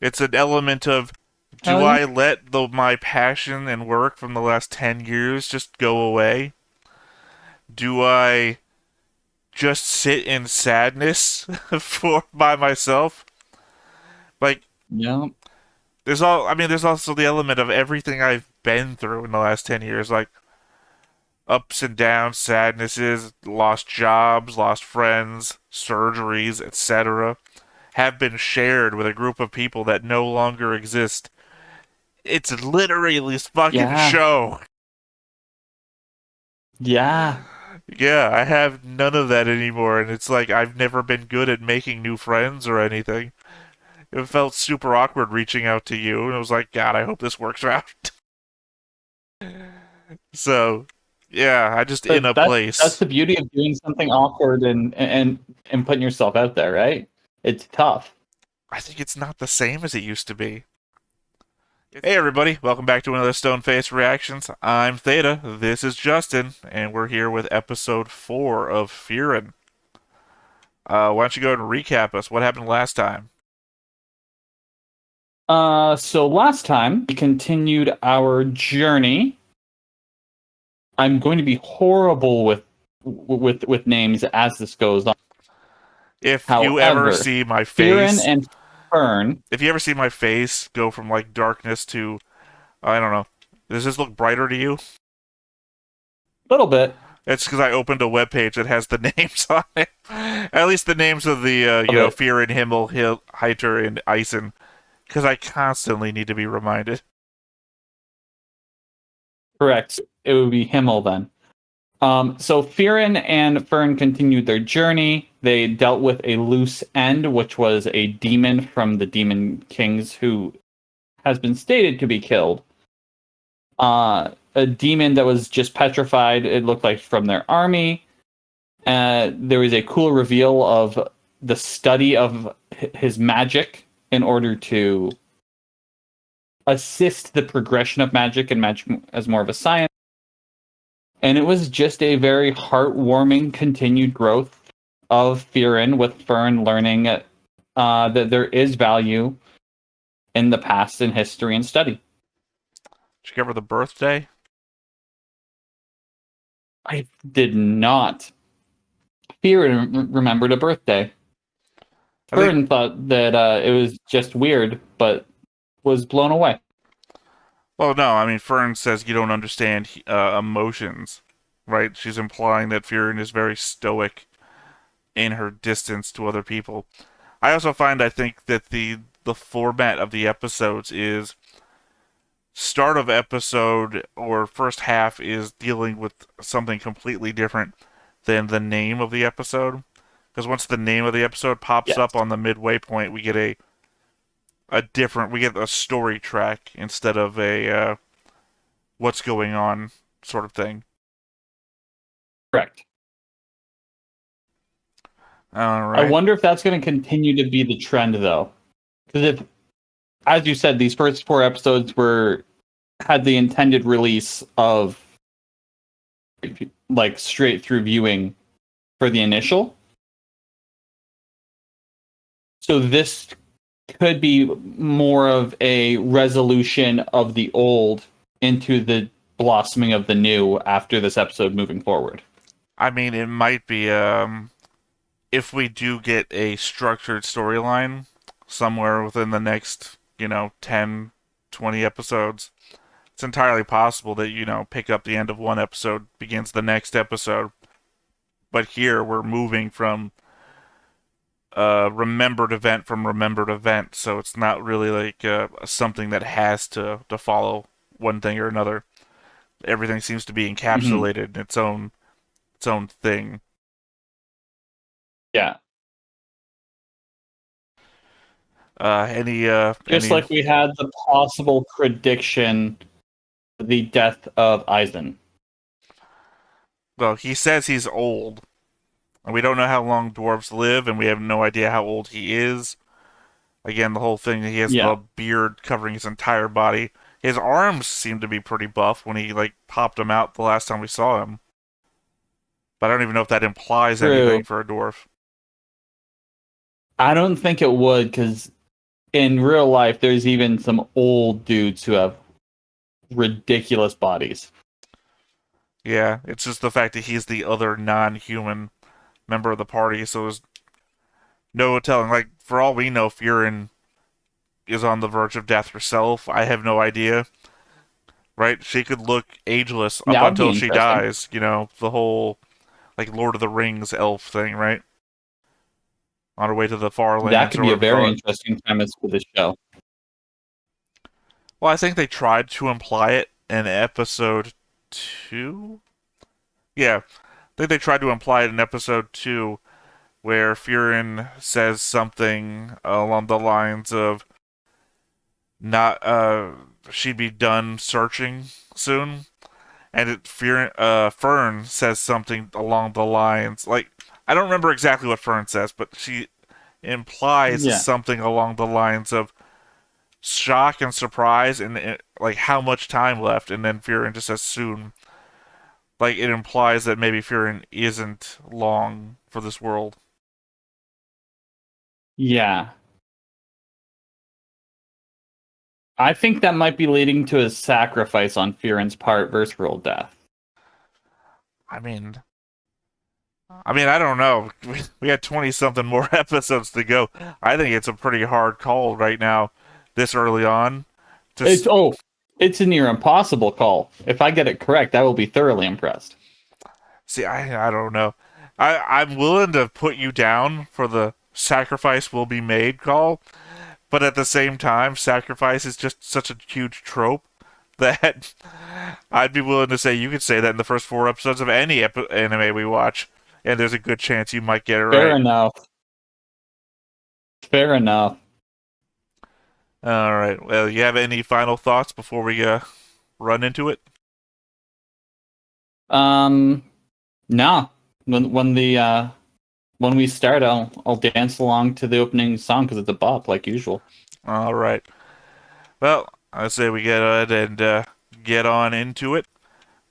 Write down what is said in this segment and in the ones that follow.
It's an element of, do Hell yeah. I let my passion and work from the last 10 years just go away? Do I just sit in sadness for by myself? Like, Yeah. there's also the element of everything I've been through in the last 10 years, like ups and downs, sadnesses, lost jobs, lost friends, surgeries, etc., have been shared with a group of people that no longer exist. It's literally this fucking Yeah. show. Yeah. Yeah, I have none of that anymore, and it's like I've never been good at making new friends or anything. It felt super awkward reaching out to you, and I was like, God, I hope this works out. So, yeah, I just in But a that's place. the beauty of doing something awkward and putting yourself out there, right? It's tough. I think it's not the same as it used to be. Hey everybody, welcome back to another Stone Face Reactions. I'm Theta, this is Justin, and we're here with episode 4 of Frieren. Why don't you go ahead and recap us? What happened last time? So last time we continued our journey. I'm going to be horrible with names as this goes on. If you ever However, see my Frieren face, and Fern, if you ever see my face go from like darkness to, I don't know, does this look brighter to you? a little bit It's because I opened a web page that has the names on it. At least the names of the, of it. Frieren, Himmel, Heiter, and Eisen, because I constantly need to be reminded. Correct. It would be Himmel then. So Frieren and Fern continued their journey. They dealt with a loose end, which was a demon from the Demon Kings who has been stated to be killed. A demon that was just petrified, it looked like from their army. There was a cool reveal of the study of his magic in order to assist the progression of magic and magic as more of a science. And it was just a very heartwarming continued growth of Frieren, with Fern learning that there is value in the past and history and study. Did you cover the birthday? I did not. Frieren remembered a birthday. I think. Fern thought that it was just weird, but was blown away. Well, no. I mean, Fern says you don't understand emotions, right? She's implying that Frieren is very stoic in her distance to other people. I also find I think that the format of the episodes is start of episode or first half is dealing with something completely different than the name of the episode. Because once the name of the episode pops Yes, up on the midway point, we get we get a story track instead of a what's going on sort of thing. correct. All I right. wonder if that's going to continue to be the trend, though, because if, as you said, these first four episodes were had the intended release of like straight through viewing for the initial. So this could be more of a resolution of the old into the blossoming of the new after this episode moving forward. I mean, it might be if we do get a structured storyline somewhere within the next, 10, 20 episodes, it's entirely possible that, pick up the end of one episode, begins the next episode. But here we're moving from remembered event, so it's not really like something that has to follow one thing or another. Everything seems to be Mm-hmm. encapsulated in its own thing. Yeah, just Any like we had the possible prediction, the death of Eisen. well, he says he's old, and we don't know how long dwarves live, and we have no idea how old he is. Again, the whole thing, he has Yeah, the beard covering his entire body. His arms seem to be pretty buff when he like popped them out the last time we saw him. But I don't even know if that implies true. anything for a dwarf. I don't think it would because in real life, there's even some old dudes who have ridiculous bodies. Yeah, it's just the fact that he's the other non-human member of the party, so there's no telling. Like, for all we know, Frieren is on the verge of death herself. I have no idea, right? She could look ageless up That would be until she interesting. dies. You know, the whole like Lord of the Rings elf thing, right? On her way to the far That lands could or be a whatever you call very it. interesting premise for the show. Well, I think they tried to imply it in episode two. Yeah, I think they tried to imply it in episode two, where Frieren says something along the lines of not she'd be done searching soon, and Fern says something along the lines like I don't remember exactly what Fern says, but she implies Yeah. something along the lines of shock and surprise and like how much time left, and then Frieren just says soon. Like it implies that maybe Frieren isn't long for this world. Yeah. I think that might be leading to a sacrifice on Fieren's part versus real death. I mean, I don't know. We had 20 something more episodes to go. I think it's a pretty hard call right now, this early on. It's Just it's a near impossible call. If I get it correct, I will be thoroughly impressed. see, I don't know. I'm willing to put you down for the sacrifice will be made call, but at the same time, sacrifice is just such a huge trope that I'd be willing to say you could say that in the first four episodes of any anime we watch, and there's a good chance you might get it Fair right. enough. Fair enough. All right. Well, you have any final thoughts before we run into it? Um, no. When we start, I'll dance along to the opening song because it's a bop like usual. All right. Well, I say we get ahead and get on into it.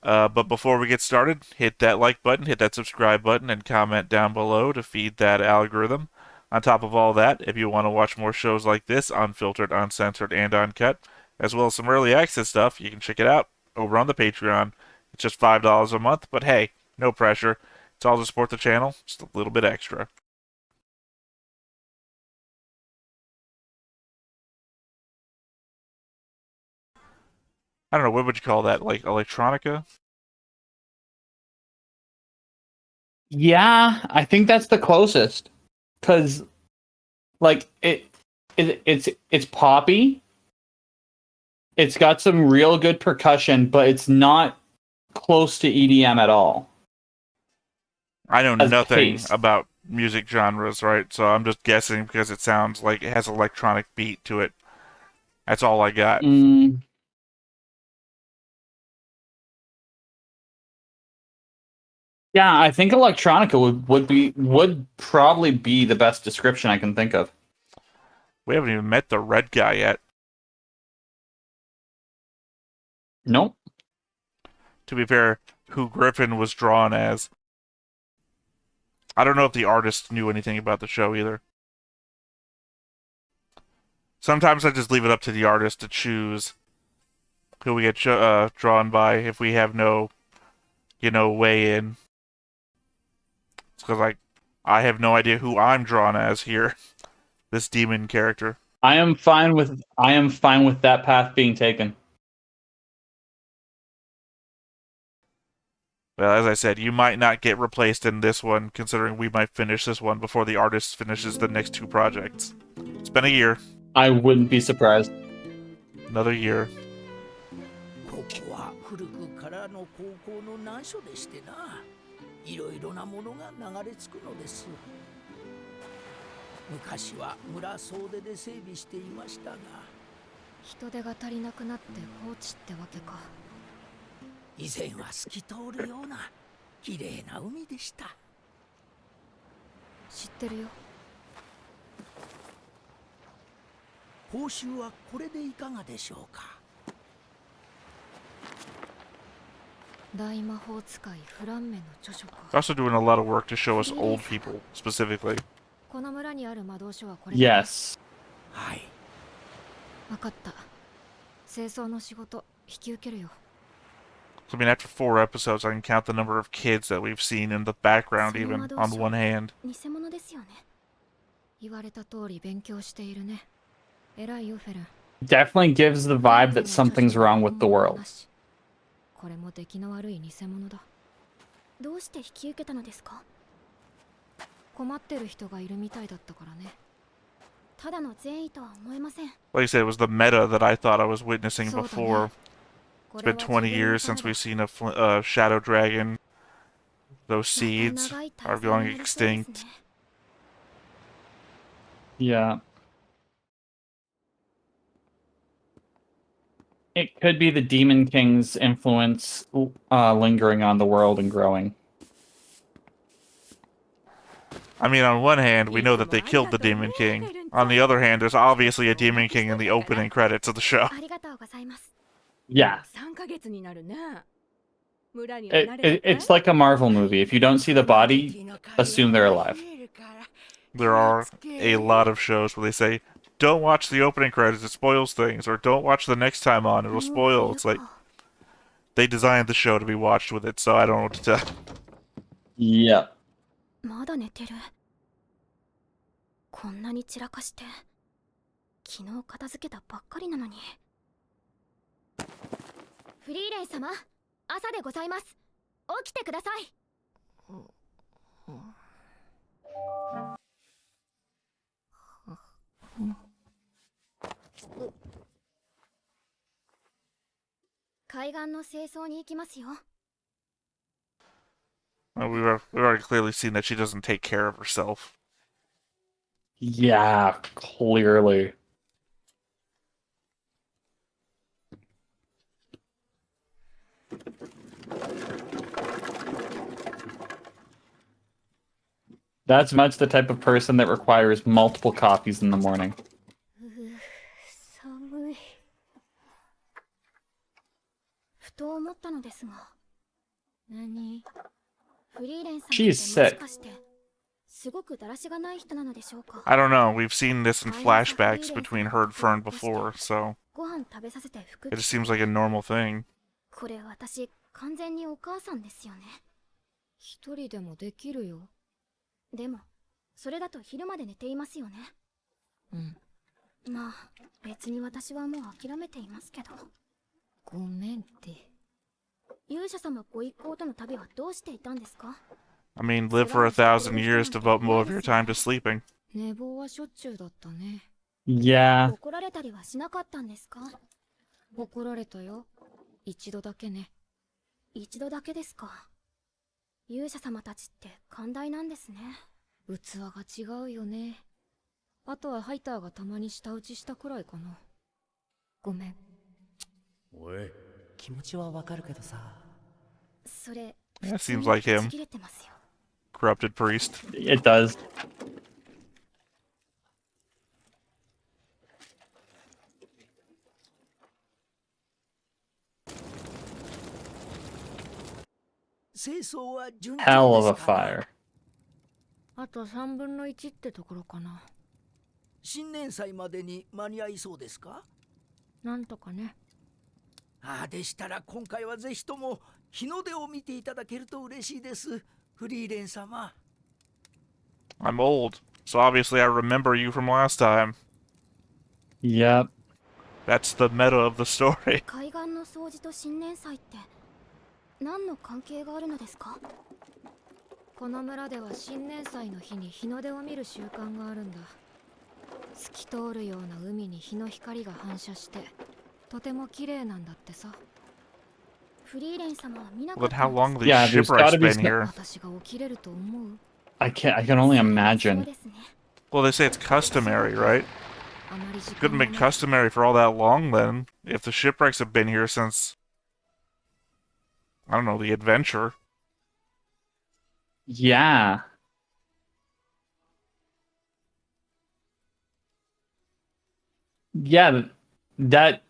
But before we get started, hit that like button, hit that subscribe button, and comment down below to feed that algorithm. On top of all that, if you want to watch more shows like this, unfiltered, uncensored, and uncut, as well as some early access stuff, you can check it out over on the Patreon. It's just $5 a month, but hey, no pressure. It's all to support the channel, just a little bit extra. I don't know, what would you call that? Like electronica? Yeah, I think that's the closest. Cause like it's poppy. It's got some real good percussion, but it's not close to EDM at all I know as nothing pace. about music genres, right? So I'm just guessing because it sounds like it has electronic beat to it. That's all I got. Mm, yeah, I think electronica would probably be the best description I can think of. We haven't even met the red guy yet. Nope. To be fair, who Griffin was drawn as. I don't know if the artist knew anything about the show either. Sometimes I just leave it up to the artist to choose who we get drawn by if we have no, way in. It's because like I have no idea who I'm drawn as here. This demon character. I am fine with that path being taken. Well, as I said, you might not get replaced in this one, considering we might finish this one before the artist finishes the next two projects. It's been a year. I wouldn't be surprised. Another year. ここは古くからの高校の難所でしてな、いろいろなものが流れ着くのです。昔は村総出で整備していましたが、人手が足りなくなって放置ってわけか。以前は透き通るような綺麗な海でした。知ってるよ。報酬はこれでいかがでしょうか。大魔法使いフランメの著書か。 Also doing a lot of work to show us old people, specifically. この村にある魔導書はこれ。Yes. はい、わかった。清掃の仕事引き受けるよ。So, I mean, after 4 episodes, I can count the number of kids that we've seen in the background, その even 魔導 on 書 one hand. 偽物ですよね。言われた通り勉強しているね。偉いよ、フェルン。 Definitely gives the vibe that something's wrong with the world. これも出来の悪い偽物だ。どうして引き受けたのですか？困ってる人がいるみたいだったからね。ただの善意とは思えません。 Like I said, it was the meta that I thought I was witnessing そうだね。 before. It's been 20 years since we've seen a shadow dragon. Those seeds are going extinct. Yeah. It could be the Demon King's influence lingering on the world and growing. I mean, on one hand, we know that they killed the Demon King. On the other hand, there's obviously a Demon King in the opening credits of the show. Yeah. It's like a Marvel movie. If you don't see the body, assume they're alive. There are a lot of shows where they say, don't watch the opening credits, it spoils things, or don't watch the next time on, it'll spoil. It's like, they designed the show to be watched with it, so I don't know what to tell. Yep. まだ寝てる。こんなに散らかして昨日片付けたばっかりなのに。フリーレン様、朝でございます。起きてください。海岸の清掃に行きますよ。 Well, we've already clearly seen that she doesn't take care of herself. Yeah, clearly. That's much the type of person that requires multiple coffees in the morning. 寒い。ふと思ったのですが。何？ フリーレンさんってもしかしてすごくだらしがない人なのでしょうか？ I don't know, we've seen this in flashbacks between her and Fern before, so ご飯食べさせて服 it just seems like a normal thing. これ私完全にお母さんですよね。一人でもできるよ。でもそれだと昼まで寝ていますよね。うん。まあ別に私はもう諦めていますけど。ごめんって。 勇者様ご一行との旅はどうしていたんですか？ I mean, live for 1,000 years, devote more of your time to sleeping. 寝坊はしょっちゅうだったね。 Yeah. 怒られたりはしなかったんですか？怒られたよ。一度だけね。一度だけですか。勇者様たちって寛大なんですね。器が違うよね。あとはハイターがたまに舌打ちしたくらいかな。ごめん。おい。 気持ちはわかるけどさ。それ、 Yeah, seems like him. Corrupted priest. It does. Hell of a fire. あと3分の1ってところかな。新年祭までに間に合いそうですか？なんとかね。 ああでしたら今回はぜひとも日の出を見ていただけると嬉しいです、フリーレン様。I'm old, so obviously I remember you from last time. Yep. That's the meta of the story. 海岸の掃除と新年祭って何の関係があるのですか？この村では新年祭の日に日の出を見る習慣があるんだ。透き通るような海に日の光が反射して。 とても綺麗なんだってさ。フリーレン様は見なかった。 But how long have these Yeah, there's shipwrecks gotta be been here? 私が起きれると思う。 I can only imagine. Well, they say it's customary, right? Couldn't been customary for all that long then, if the shipwrecks have been here since, I don't know, the adventure. Yeah. Yeah, that...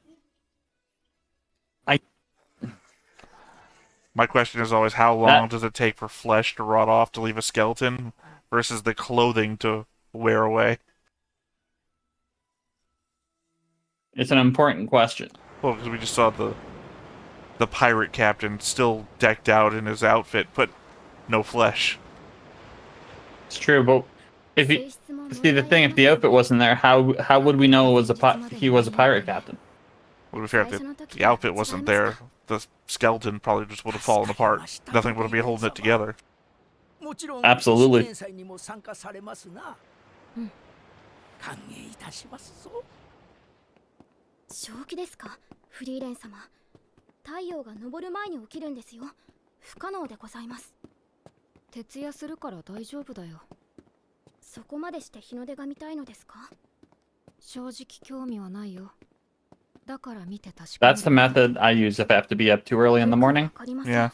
My question is always, how long does it take for flesh to rot off to leave a skeleton versus the clothing to wear away? It's an important question. Well, because we just saw the pirate captain still decked out in his outfit, but no flesh. It's true, but if he see the thing, if the outfit wasn't there, how would we know it was he was a pirate captain? Well, to be fair, if the outfit wasn't there, the skeleton probably just would have fallen apart. Nothing would be holding it together. もちろん Absolutely. 試験祭にも参加されますな。歓迎いたしますぞ。正気ですか、フリーレン様。太陽が昇る前に起きるんですよ。不可能でございます。徹夜するから大丈夫だよ。そこまでして日の出が見たいのですか？正直興味はないよ。だから見て確かめる。 That's the method I use if I have to be up too early in the morning. Yeah.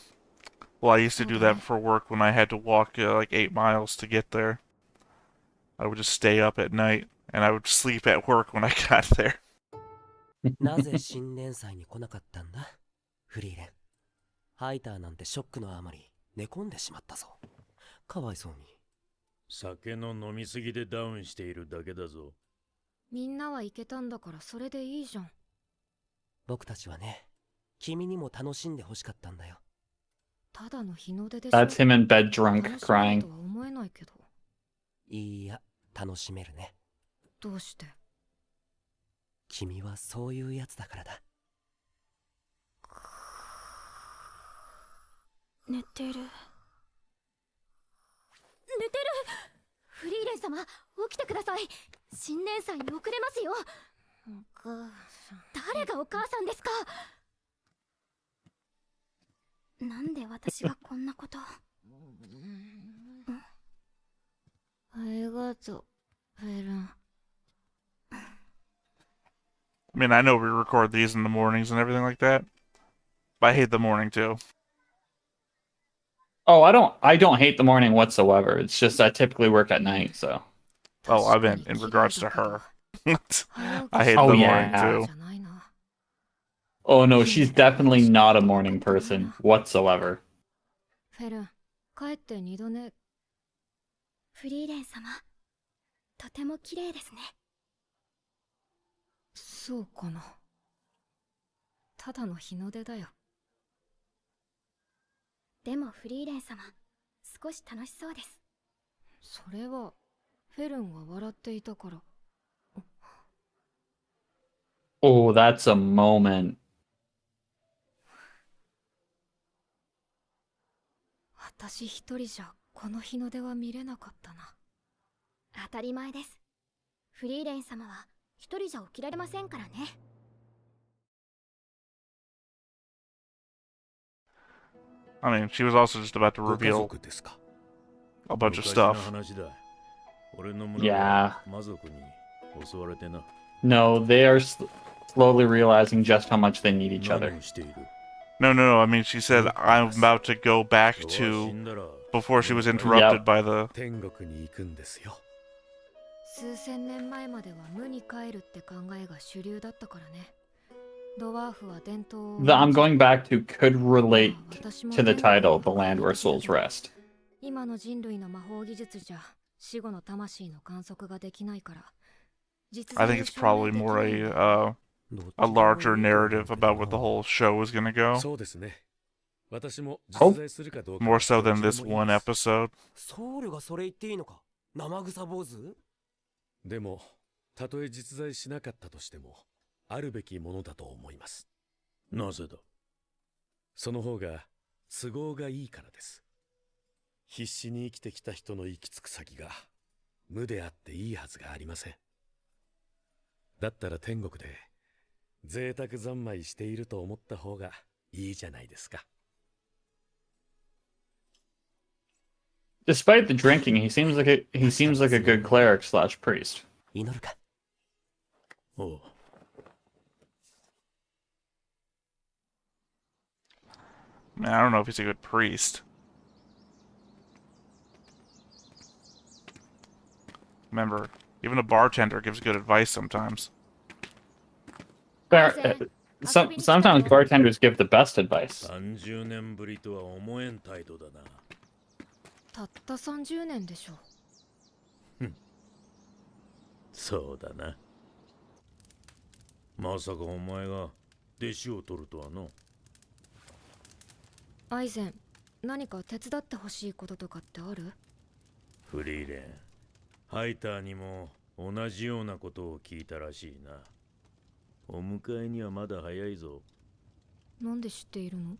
Well, I used to do that for work when I had to walk like 8 miles to get there. I would just stay up at night, and I would sleep at work when I got there. なぜ新年祭に来なかったんだフリーレン。ハイターなんてショックのあまり寝込んでしまったぞ。かわいそうに。酒の飲みすぎでダウンしているだけだぞ。みんなは行けたんだからそれでいいじゃん。僕たちはね、君にも楽しんでほしかったんだよ。ただの日の出でしょ。 That's him in bed drunk 楽しめる crying. とは思えないけど。いいや、楽しめるね。どうして？君はそういうやつだからだ。寝てる。寝てる。フリーレン様、起きてください。新年祭に遅れますよ。お母さん。誰がお母さんですか？なんで私がこんなこと。ありがとう、フェルン。I mean, I know we record these in the mornings and everything like that, but I hate the morning too. Oh, I don't hate the morning whatsoever. It's just I typically work at night, so. Oh, I meant in regards to her. I hate Oh, the yeah. morning too. Oh no, she's definitely not a morning person whatsoever. フェルン、帰って二度寝。フリーレン様、とても綺麗ですね。そうかな。ただの日の出だよ。でもフリーレン様、少し楽しそうです。それは、フェルンは笑っていたから。Oh, that's a moment. 私一人じゃこの日の出は見れなかったな。当たり前です。フリーレン様は一人じゃ起きられませんからね。I mean, she was also just about to reveal a bunch of stuff. Yeah. No, they are slowly realizing just how much they need each other. No. I mean, she said, I'm about to go back to... Before she was interrupted by the... 数千年前までは無に帰るって考えが主流だったからね。ドワーフは伝統を The I'm going back to could relate to the title, The Land Where Souls Rest. 今の人類の魔法技術じゃ死後の魂の観測ができないから。 I think it's probably more a larger narrative about what the whole show is gonna go. More so than this one episode. ソウルがそれ言っていいのか生臭坊主。でも、たとえ実在しなかったとしても、あるべきものだと思います。なぜだ？その方が都合がいいからです。必死に生きてきた人の行き着く先が無であっていいはずがありません。だったら天国で贅沢三昧していると思った方がいいじゃないですか。Despite the drinking, he seems like a good cleric slash priest. 祈るか。おう。Man, I don't know if he's a good priest. Remember, even a bartender gives good advice sometimes. Sometimes bartenders give the best advice. 30年ぶりとは思えん態度だな。たった30年でしょ。そうだな。まさかお前が弟子を取るとはな。アイゼン、何か手伝ってほしいこととかってある？フリーレン、ハイターにも同じようなことを聞いたらしいな。お迎えにはまだ早いぞ。なんで知っているの？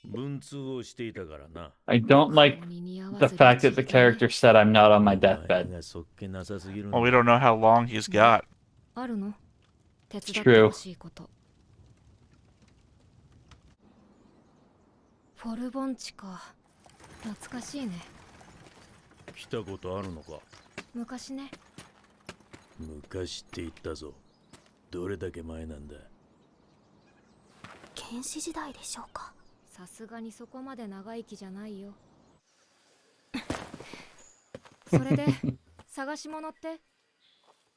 文通をしていたからな。 I don't like 顔に似合わ the せ fact て that the ちいけない character said I'm not on お my 前 deathbed. がそっけなさすぎるんだ。 Well, we don't know how long he's got. あるの？手伝って True. ほしいこと。フォルボンチか。懐かしいね。来たことあるのか。昔ね。昔って言ったぞ。どれだけ前なんだ。原始時代でしょうか。さすがにそこまで長生きじゃないよ。それで探し物って？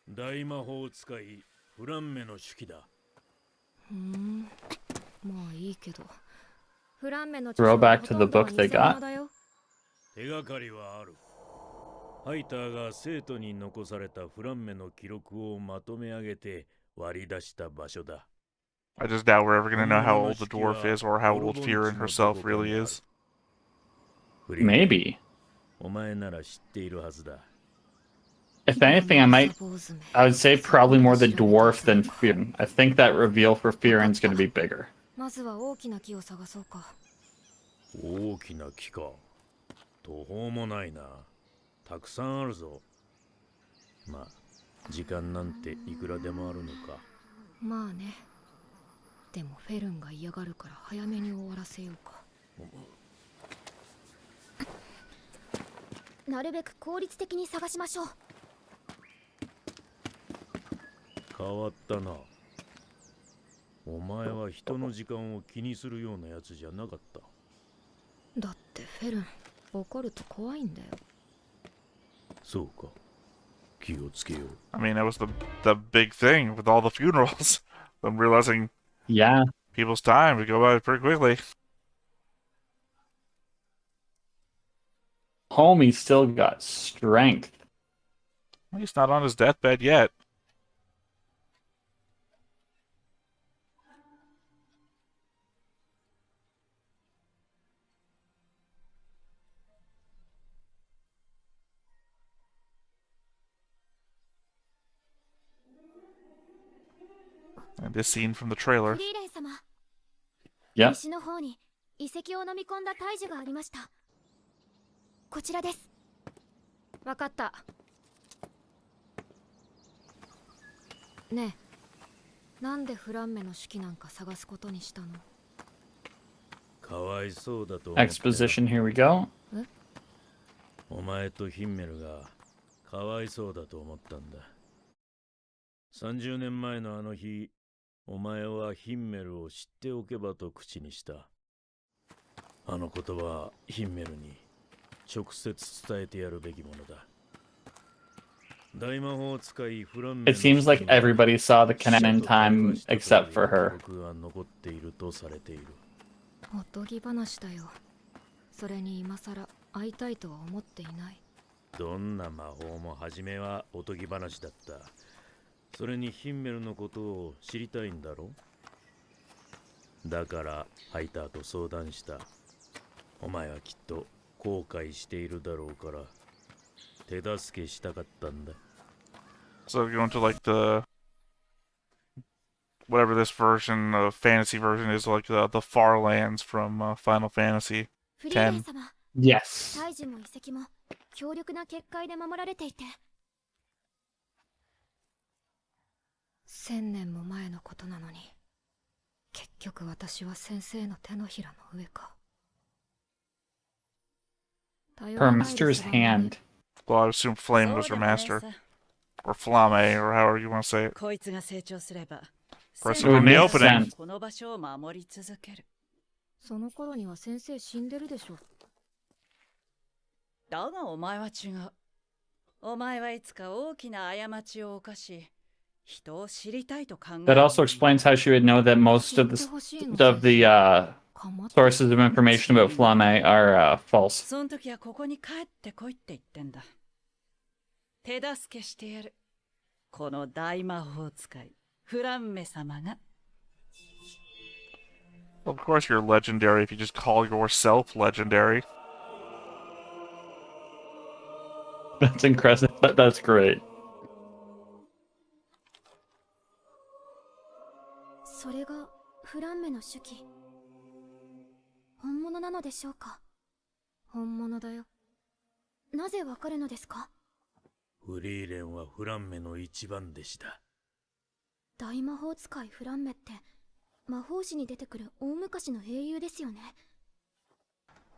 大魔法使いフランメの手記だ。まあいいけど。フランメの Throwback to the book they got. だよ。手がかりはある。ハイターが生徒に残されたフランメの記録をまとめ上げて割り出した場所だ。 I just doubt we're ever gonna know how old the dwarf is or how old Frieren herself really is. Maybe. お前なら知っているはずだ。 If anything, I would say probably more the dwarf than Frieren. I think that reveal for Frieren's going to be bigger. まずは大きな木を探そうか。大きな木か。途方もないな。たくさんあるぞ。まあ、時間なんていくらでもあるのか。まあね。でもフェルンが嫌がるから早めに終わらせようか。なるべく効率的に探しましょう。変わったな。お前は人の時間を気にするようなやつじゃなかった。だってフェルン、怒ると怖いんだよ。そうか。気をつけよう。 I mean, that was the big thing with all the funerals. I'm realizing Yeah. people's time would go by pretty quickly. Homie still got strength. He's not on his deathbed yet. And this scene from the フ trailer. リーレン様、 Yep. 西の方に遺跡を飲み込んだ大樹がありました。こちらです。わかった。ねえ、なんでフランメの手記なんか探すことにしたの？かわいそうだと思ってな。 Exposition, here we go. お前とヒンメルがかわいそうだと思ったんだ。30年前のあの日、お前はヒンメルを知っておけばと口にした。あの言葉はヒンメルに直接伝えてやるべきものだ。大魔法使いフランメ It seems like everybody saw the canon in time except for her. 記録が残っているとされている。おとぎ話だよ。それに今さら会いたいとは思っていない。どんな魔法も初めはおとぎ話だった。それにヒンメルのことを知りたいんだろ。だからハイターと相談した。お前はきっと後悔しているだろうから手助けしたかったんだ。 So going to like the whatever this version of fantasy version is, like the far lands from Final Fantasy フリーレン様、 Yes. 大樹も遺跡も強力な結界で守られていて、1000年も前のことなのに、結局私は先生の手のひらの上か。 Her master's hand. Well, I assume Flame was her master. Or Flame, or however you want to say it. こいつが成長すれば、 Press it うん from the makes opening. sense. この場所を守り続ける。その頃には先生死んでるでしょ。だがお前は違う。お前はいつか大きな過ちを犯し、人を知りたいと考える。 That also explains how she would know that most of the sources of information about Flame are false. その時はここに帰ってこいって言ってんだ。手助けしてやる。この大魔法使い、フランメ様が。 Well, of course you're legendary if you just call yourself legendary. That's incredible. That's great. それがフランメの手記。本物なのでしょうか？本物だよ。なぜわかるのですか？フリーレンはフランメの一番弟子だ。大魔法使いフランメって魔法史に出てくる大昔の英雄ですよね。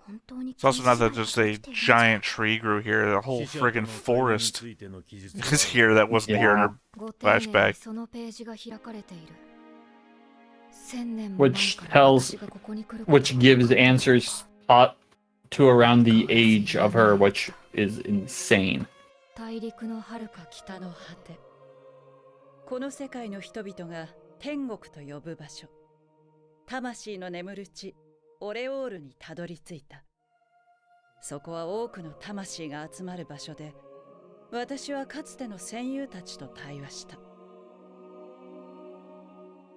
本当に It's also not that just a giant tree grew here. The whole friggin' forest is here that wasn't here in her ご丁寧に flashback. そのページが開かれている。1000年も Which 前から tells, 私がここに来ることが which gives answers to around the age of her, which is insane. 大陸の遥か北の果て。この世界の人々が天国と呼ぶ場所。魂の眠る地、オレオールにたどり着いた。そこは多くの魂が集まる場所で、私はかつての戦友たちと対話した。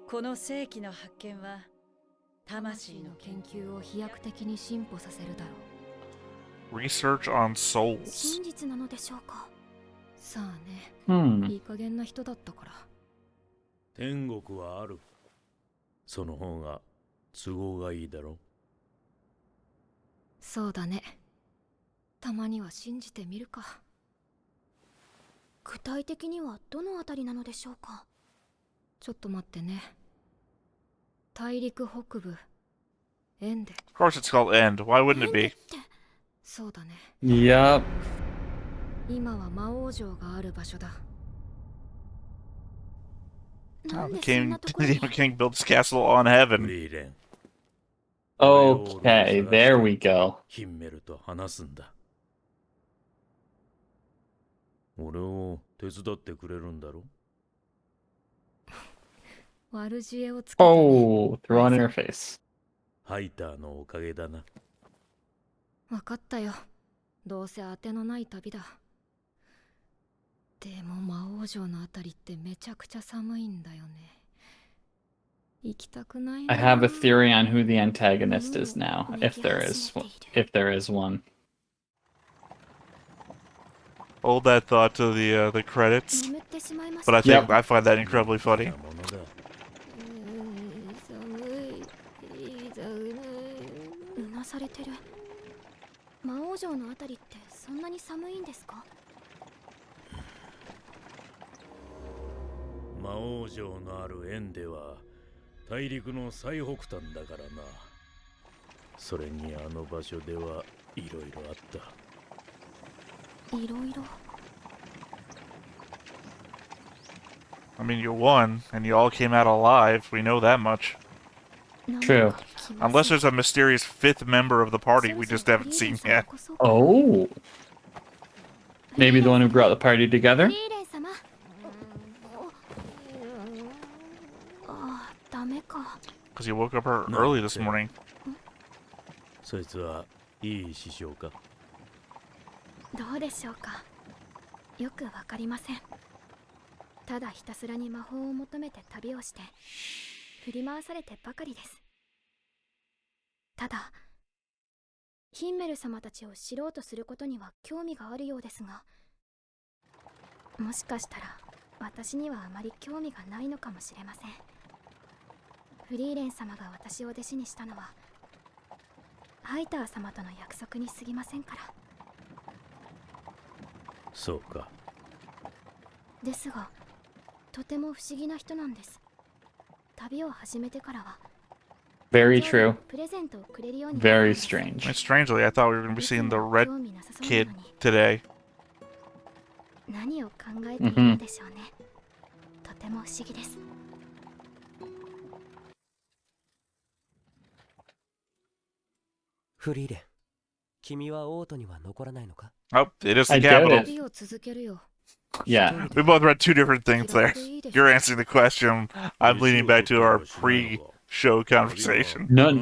この世紀の発見は、魂の研究を飛躍的に進歩させるだろう。 Research on souls. 真実なのでしょうか？さあね、 Hmm. いい加減な人だったから。天国はある。その方が都合がいいだろ。そうだね。たまには信じてみるか。具体的にはどのあたりなのでしょうか？ちょっと待ってね。大陸北部、エンデ。 Of course it's called End. Why wouldn't it エンデっ be? てそうだね。 Yep. 今は魔王城がある場所だ。な Oh, ん the でそん king, なと the ころに king built his castle on フ heaven. リーレン、 Okay, there we go. ヒンメルと話すんだ。俺を手伝ってくれるんだろ。悪知恵をつけてね。 Oh, throw on interface. ハイターのおかげだな。わかったよ。どうせ当てのない旅だ。でも魔王城のあたりってめちゃくちゃ寒いんだよね。行きたくないな。 I have a theory on who the antagonist is now, if there is one. Hold that thought to the credits. 眠ってしまいまし But た。 I think Yep. I find that incredibly funny. なものだ。寒い。寒い。うなされてる。魔王城のあたりってそんなに寒いんですか？魔王城のあるエンデは大陸の最北端だからな。それにあの場所ではいろいろあった。いろいろ。 I mean, you won, and you all came out alive. We know that much. True. Unless there's a mysterious fifth member of the party we just haven't seen yet. Oh. Maybe the one who brought the party together? フリーレン様。ああ、ダメか。 Because you woke up her early this morning. そいつはいい師匠か。どうでしょうか。よくわかりません。ただひたすらに魔法を求めて旅をして振り回されてばかりです。ただヒンメル様たちを知ろうとすることには興味があるようですが、もしかしたら私にはあまり興味がないのかもしれません。フリーレン様が私を弟子にしたのはハイター様との約束に過ぎませんから。そうか。ですがとても不思議な人なんです。旅を始めてからは Very true. プレゼントをくれるように Very And strange. strangely, I thought we were going to be seeing the red 興味なさそうな kid のに today. 何を考えているのでしょうね。とても不思議です。フリーレン、君はオートには残らないのか？ Oh, it is the I get capital. it. 旅を続けるよ。 Yeah. We both read two different things there. You're answering the question. I'm leaning back to our pre-show conversation. No,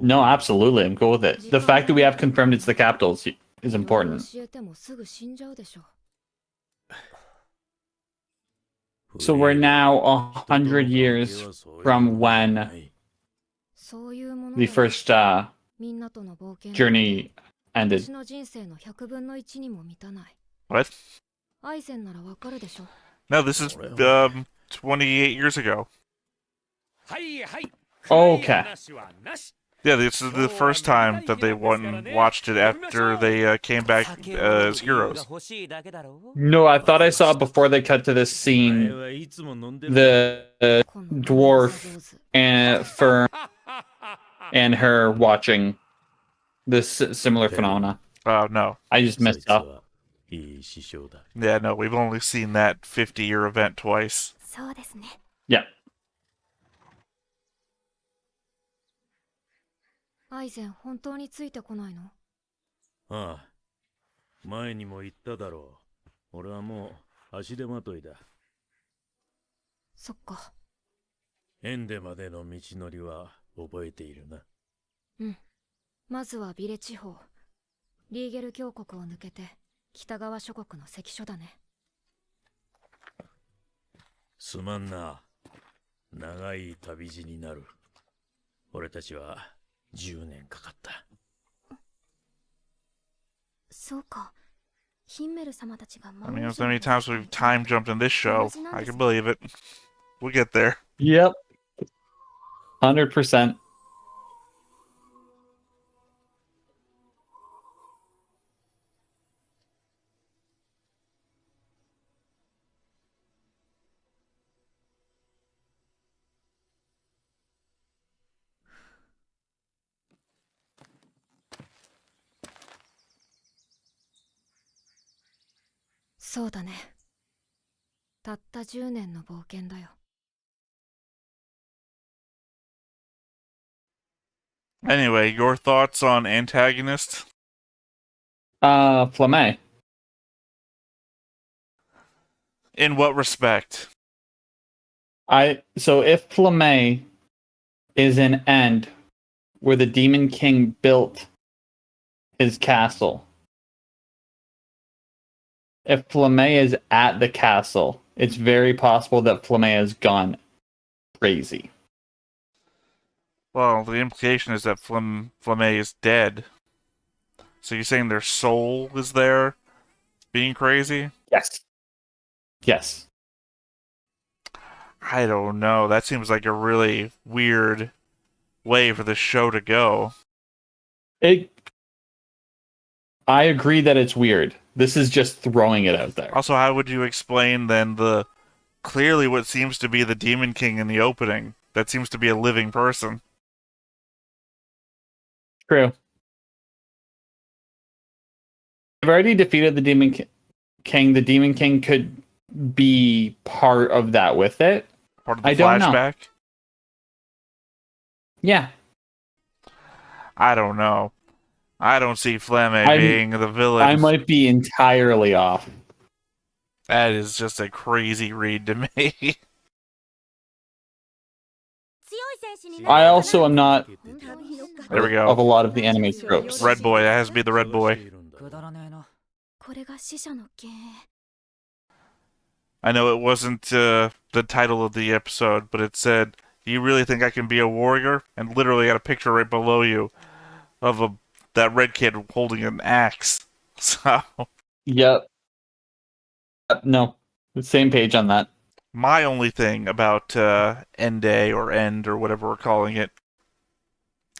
no, absolutely. I'm cool with it. The fact that we have confirmed it's the capital is important. 教えてもすぐ死んじゃうでしょ。So we're now 100 years from when そういうもの the だよ first みんなとの冒険なんて journey ended. 私の人生の100分の1にも満たない What? アイゼンならわかるでしょ No, this is 28 years ago. はいはい Okay. 話はなし Yeah, this is the first time that they went and watched it after they came back 酒を飲む as 理由が heroes. 欲しいだけだろ No, I thought I saw before they cut to this お前 scene はいつも飲んでるだろ the この dwarf 上手 and Fern and her watching this similar phenomena. No. I just そい messed つ up. はいい師匠だ Yeah, no, we've only seen that 50-year event twice. そうですね Yeah. アイゼン本当についてこないのああ前にも言っただろう俺はもう足手まといだそっかエンデまでの道のりは覚えているなまずはビレ地方リーゲル峡谷を抜けて北側諸国の関所だねすまんな長い旅路になる俺たちは10年かかったそうかヒンメル様たちが I mean, as many times we've time jumped in this show, I can believe it. We'll get there. Yep. 100%. そうだねたった10年の冒険だよ Anyway, your thoughts on antagonist? Flamme. In what respect? So if Flamme is an end where the Demon King built his castle, if Flamme is at the castle, it's very possible that Flamme has gone crazy. Well, the implication is that Flamme is dead. So you're saying their soul is there, being crazy? Yes. Yes. I don't know. That seems like a really weird way for the show to go. I agree that it's weird. This is just throwing it out there. Also, how would you explain then the clearly what seems to be the Demon King in the opening? That seems to be a living person. True. I've already defeated the Demon King. The Demon King could be part of that with it. Part of the I don't know. flashback? Yeah. I don't know. I don't see Flamme being the villain. I might be entirely off. That is just a crazy read to me. I also am not There we of a go. lot of the anime tropes. Red boy. That has to be the red boy. くだらねえなこれが死者の幻影 I know it wasn't the title of the episode, but it said, "Do you really think I can be a warrior?" And literally got a picture right below you of that red kid holding an axe. So Yep. No. Same page on that. my only thing about Ende or End or whatever we're calling it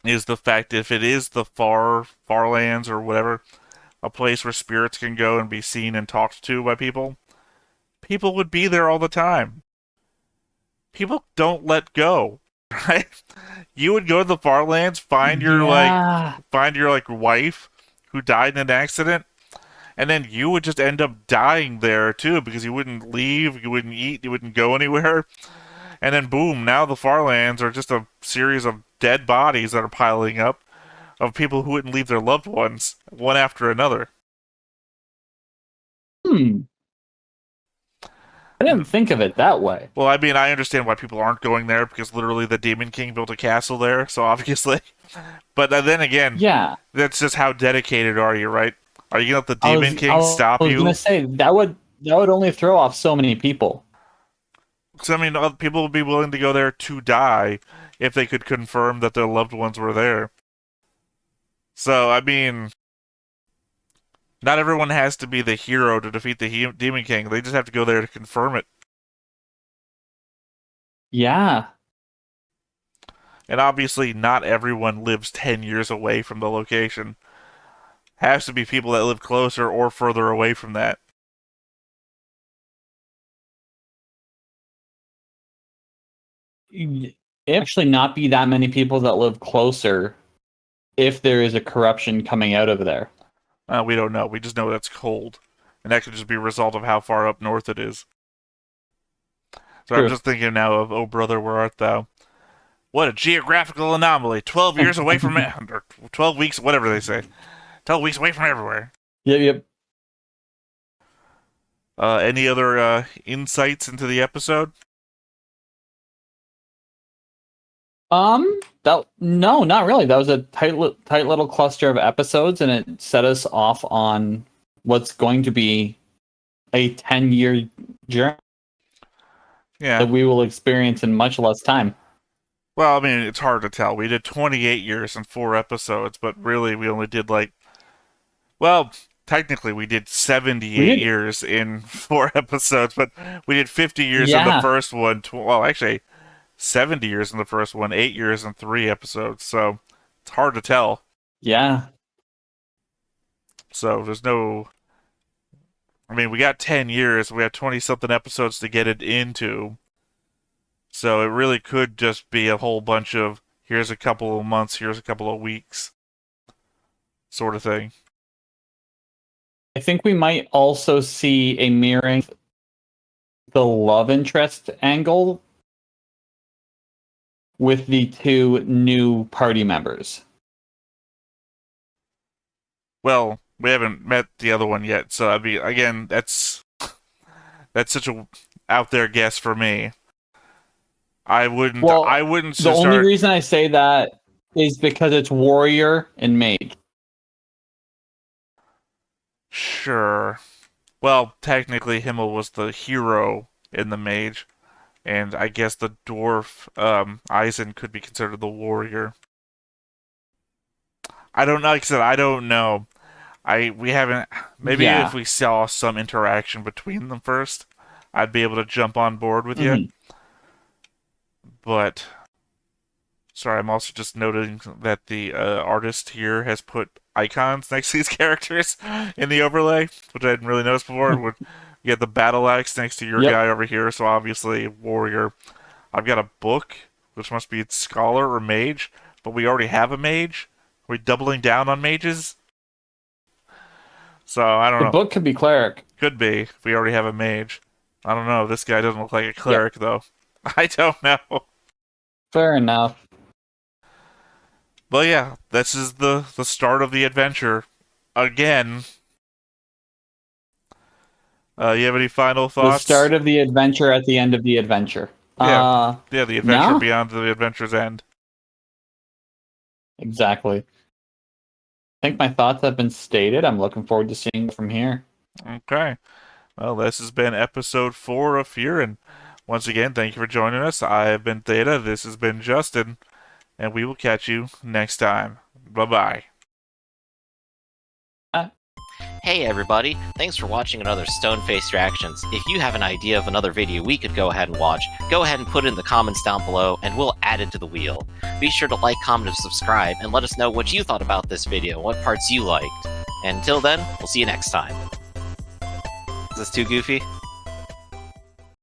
is the fact if it is the Farlands or whatever, a place where spirits can go and be seen and talked to by people, people would be there all the time. People don't let go, right? You would go to the Farlands, find your wife who died in an accident, and then you would just end up dying there too because you wouldn't leave, you wouldn't eat, you wouldn't go anywhere. And then boom, now the Farlands are just a series of dead bodies that are piling up of people who wouldn't leave their loved ones one after another. I didn't think of it that way. Well, I mean, I understand why people aren't going there because literally the Demon King built a castle there, so obviously. But then again, Yeah. that's just how dedicated are you, right? Are you gonna let the Demon King stop I was you? gonna say that would only throw off so many people. So, I mean, people would be willing to go there to die if they could confirm that their loved ones were there. So, I mean, not everyone has to be the hero to defeat the Demon King. They just have to go there to confirm it. Yeah. And obviously, not everyone lives 10 years away from the location. Has to be people that live closer or further away from that. Actually not be that many people that live closer if there is a corruption coming out of there. We don't know. We just know that's cold. And that could just be a result of how far up north it is. So True. I'm just thinking now of, oh brother, where art thou? What a geographical anomaly. 12 years away from it. Or 12 weeks, whatever they say. 12 weeks away from everywhere. Yep. Any other insights into the episode? No, not really. That was a tight little cluster of episodes, and it set us off on what's going to be a 10-year journey that we will experience in much less time. Well, I mean, it's hard to tell. We did 28 years and 4 episodes, but really we only did technically we did 78 years in 4 episodes, but we did 50 years in the first one. Actually, 70 years in the first one, 8 years in 3 episodes, so it's hard to tell. Yeah. So there's no... I mean, we got 10 years, we have 20-something episodes to get it into, so it really could just be a whole bunch of, here's a couple of months, here's a couple of weeks, sort of thing. I think we might also see a mirroring the love interest angle with the 2 new party members. Well, we haven't met the other one yet, so I mean, again, that's such a out there guess for me. I wouldn't the only reason I say that is because it's warrior and mage. Sure. Well, technically Himmel was the hero in the mage. And I guess the dwarf, Eisen, could be considered the warrior. I don't know. Like I said, I don't know. We haven't. Maybe if we saw some interaction between them first, I'd be able to jump on board with you. But sorry, I'm also just noting that the artist here has put icons next to these characters in the overlay, which I didn't really notice before. You have the battle axe next to your guy over here, so obviously warrior. I've got a book, which must be scholar or mage, but we already have a mage. Are we doubling down on mages? So, I don't know. The book could be cleric. Could be, if we already have a mage. I don't know. This guy doesn't look like a cleric, though. I don't know. Fair enough. But yeah, this is the start of the adventure. Again. You have any final thoughts? The start of the adventure at the end of the adventure. Yeah, the adventure beyond the adventure's end. Exactly. I think my thoughts have been stated. I'm looking forward to seeing it from here. Okay. Well, this has been episode 4 of Frieren. Once again, thank you for joining us. I have been Theta. This has been Justin. And we will catch you next time. Bye-bye. Hey everybody, thanks for watching another Stone-Faced Reactions. If you have an idea of another video we could go ahead and watch, go ahead and put it in the comments down below and we'll add it to the wheel. Be sure to like, comment, and subscribe and let us know what you thought about this video, what parts you liked. And until then, we'll see you next time. Is this too goofy?